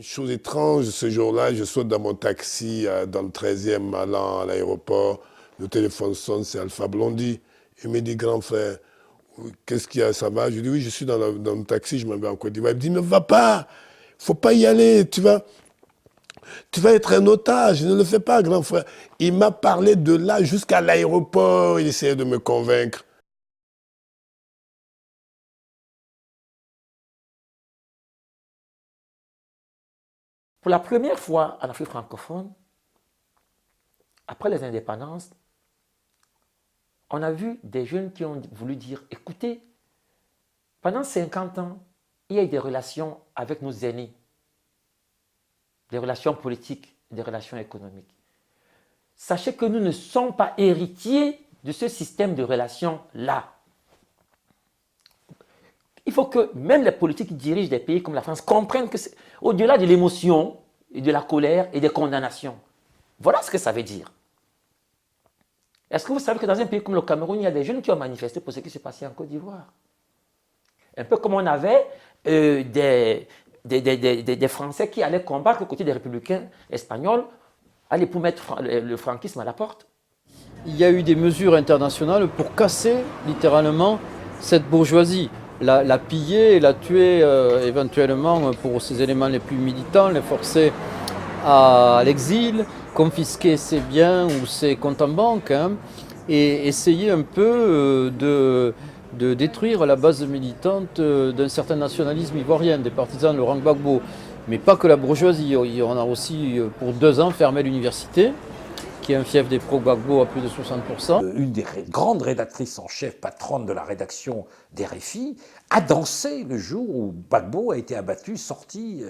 Une chose étrange, ce jour-là, je saute dans mon taxi dans le 13e allant à l'aéroport. Le téléphone sonne, c'est Alpha Blondy. Il me dit, grand frère, qu'est-ce qu'il y a, ça va? Je dis, oui, je suis dans le taxi, je m'en vais en Côte d'Ivoire. Il me dit, ne va pas, faut pas y aller, tu vas être un otage, ne le fais pas, grand frère. Il m'a parlé de là jusqu'à l'aéroport, il essayait de me convaincre. Pour la première fois en Afrique francophone, après les indépendances, on a vu des jeunes qui ont voulu dire, écoutez, pendant 50 ans, il y a eu des relations avec nos aînés, des relations politiques, des relations économiques. Sachez que nous ne sommes pas héritiers de ce système de relations-là. Il faut que même les politiques qui dirigent des pays comme la France comprennent que c'est au-delà de l'émotion, et de la colère et des condamnations. Voilà ce que ça veut dire. Est-ce que vous savez que dans un pays comme le Cameroun, il y a des jeunes qui ont manifesté pour ce qui s'est passé en Côte d'Ivoire? Un peu comme on avait des Français qui allaient combattre aux côtés des républicains espagnols, aller pour mettre le franquisme à la porte. Il y a eu des mesures internationales pour casser littéralement cette bourgeoisie, la piller, la tuer éventuellement pour ses éléments les plus militants, les forcer à l'exil, confisquer ses biens ou ses comptes en banque, hein, et essayer un peu de détruire la base militante d'un certain nationalisme ivoirien, des partisans de Laurent Gbagbo. Mais pas que la bourgeoisie, on a aussi pour 2 ans fermé l'université, qui est un fief des pro-Gbagbo à plus de 60%. Une des grandes rédactrices en chef, patronne de la rédaction d'RFI, a dansé le jour où Gbagbo a été abattu, sorti,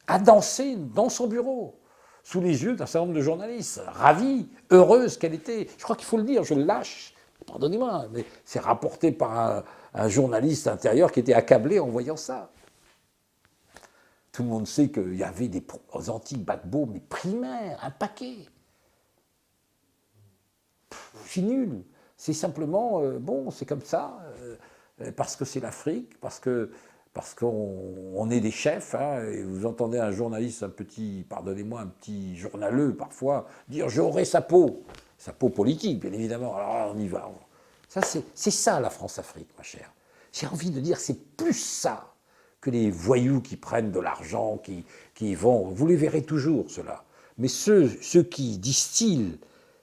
a dansé dans son bureau, sous les yeux d'un certain nombre de journalistes, ravie, heureuse qu'elle était. Je crois qu'il faut le dire, je le lâche, pardonnez-moi, mais c'est rapporté par un journaliste intérieur qui était accablé en voyant ça. Tout le monde sait qu'il y avait des anti-Gbagbo, mais primaires, un paquet. C'est nul. C'est simplement, bon, c'est comme ça, parce que c'est l'Afrique, parce qu'on est des chefs, hein, et vous entendez un journaliste, un petit, pardonnez-moi, un petit journaleux parfois, dire « j'aurai sa peau ». Sa peau politique, bien évidemment, alors on y va. C'est ça la France-Afrique, ma chère. J'ai envie de dire, c'est plus ça que les voyous qui prennent de l'argent, qui vont, vous les verrez toujours, ceux-là. Mais ceux qui distillent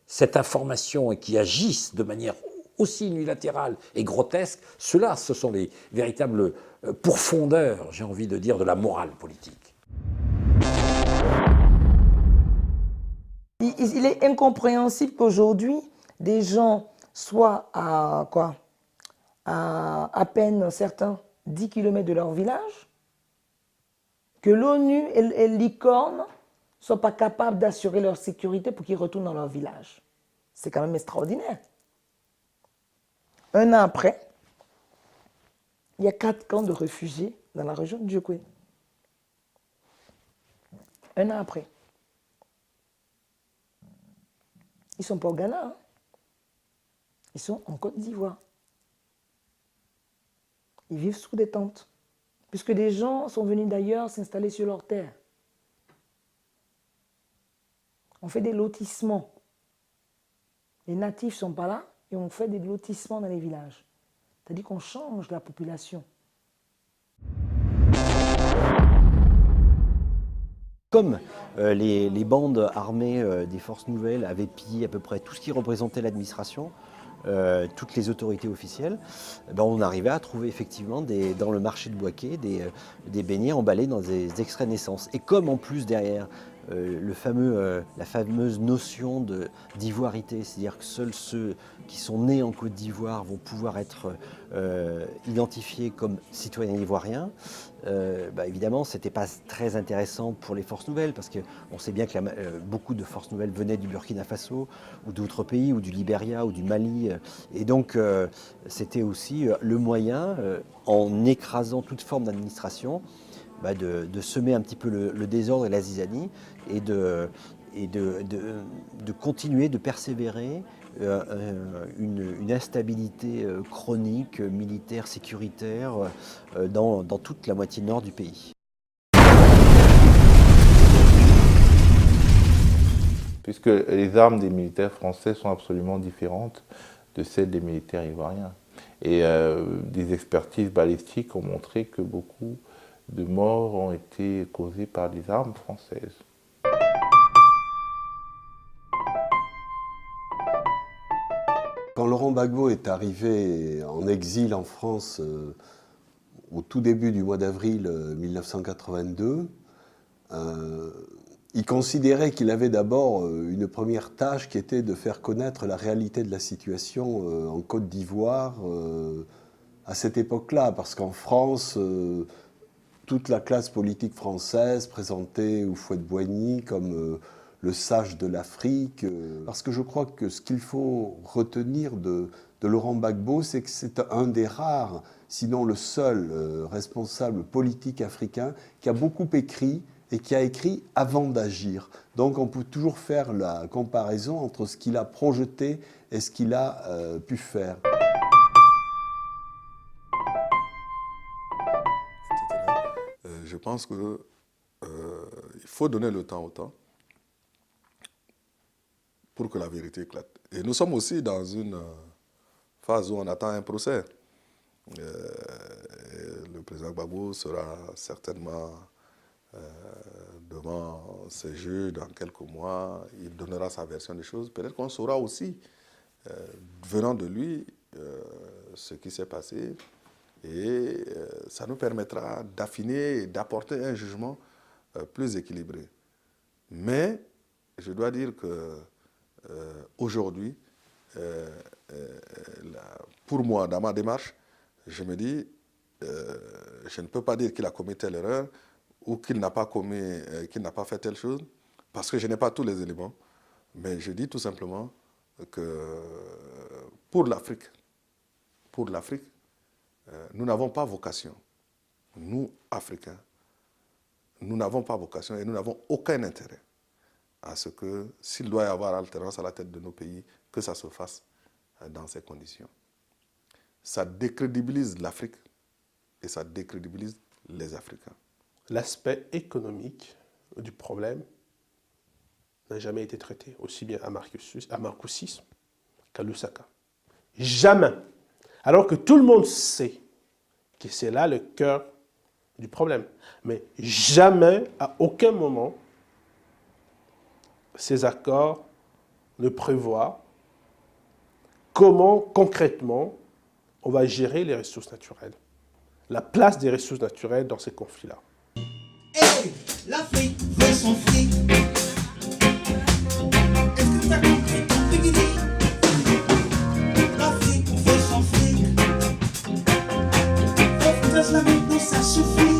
cette information et qui agissent de manière aussi unilatérale et grotesque, ceux-là, ce sont les véritables pourfondeurs, j'ai envie de dire, de la morale politique. Il est incompréhensible qu'aujourd'hui, des gens soient à peine certains 10 km de leur village, que l'ONU et l'ICORN ne soient pas capables d'assurer leur sécurité pour qu'ils retournent dans leur village. C'est quand même extraordinaire. 1 an après, il y a 4 camps de réfugiés dans la région de Djokwe. 1 an après. Ils ne sont pas au Ghana, hein. Ils sont en Côte d'Ivoire. Ils vivent sous des tentes, puisque des gens sont venus d'ailleurs s'installer sur leur terre. On fait des lotissements. Les natifs ne sont pas là et on fait des lotissements dans les villages. C'est-à-dire qu'on change la population. Comme les bandes armées des forces nouvelles avaient pillé à peu près tout ce qui représentait l'administration, toutes les autorités officielles, ben on arrivait à trouver effectivement dans le marché de Bouaké des beignets emballés dans des extraits de naissance. Et comme en plus derrière la fameuse notion d'ivoirité, c'est-à-dire que seuls ceux qui sont nés en Côte d'Ivoire vont pouvoir être identifiés comme citoyens ivoiriens, bah évidemment, ce n'était pas très intéressant pour les forces nouvelles, parce qu'on sait bien que beaucoup de forces nouvelles venaient du Burkina Faso, ou d'autres pays, ou du Libéria, ou du Mali. Et donc, c'était aussi le moyen, en écrasant toute forme d'administration, bah de semer un petit peu le désordre et la zizanie, et de continuer, de persévérer une instabilité chronique, militaire, sécuritaire, dans toute la moitié nord du pays. puisque les armes des militaires français sont absolument différentes de celles des militaires ivoiriens. Et des expertises balistiques ont montré que beaucoup de morts ont été causées par des armes françaises. Quand Laurent Gbagbo est arrivé en exil en France au tout début du mois d'avril 1982, il considérait qu'il avait d'abord une première tâche qui était de faire connaître la réalité de la situation en Côte d'Ivoire à cette époque-là, parce qu'en France, toute la classe politique française présentait Houphouët-Boigny comme le sage de l'Afrique, parce que je crois que ce qu'il faut retenir de Laurent Gbagbo, c'est que c'est un des rares, sinon le seul responsable politique africain qui a beaucoup écrit et qui a écrit avant d'agir. Donc on peut toujours faire la comparaison entre ce qu'il a projeté et ce qu'il a pu faire. Je pense qu'il faut donner le temps au temps pour que la vérité éclate. Et nous sommes aussi dans une phase où on attend un procès. Le président Gbagbo sera certainement devant ces juges dans quelques mois. Il donnera sa version des choses. Peut-être qu'on saura aussi, venant de lui, ce qui s'est passé. Et ça nous permettra d'affiner et d'apporter un jugement plus équilibré. Mais je dois dire que aujourd'hui, pour moi, dans ma démarche, je me dis, je ne peux pas dire qu'il a commis telle erreur ou qu'il n'a pas fait telle chose, parce que je n'ai pas tous les éléments. Mais je dis tout simplement que pour l'Afrique, nous n'avons pas vocation, nous, Africains, nous n'avons pas vocation et nous n'avons aucun intérêt à ce que, s'il doit y avoir alternance à la tête de nos pays, que ça se fasse dans ces conditions. Ça décrédibilise l'Afrique et ça décrédibilise les Africains. L'aspect économique du problème n'a jamais été traité, aussi bien à Marcoussis qu'à Lusaka. Jamais. Alors que tout le monde sait que c'est là le cœur du problème. Mais jamais, à aucun moment, ces accords ne prévoient comment, concrètement, on va gérer les ressources naturelles. La place des ressources naturelles dans ces conflits-là. Hey, l'Afrique veut son fric. Est-ce que t'as compris ton bikini? L'Afrique veut son fric. Faut foutre la maintenant, ça suffit.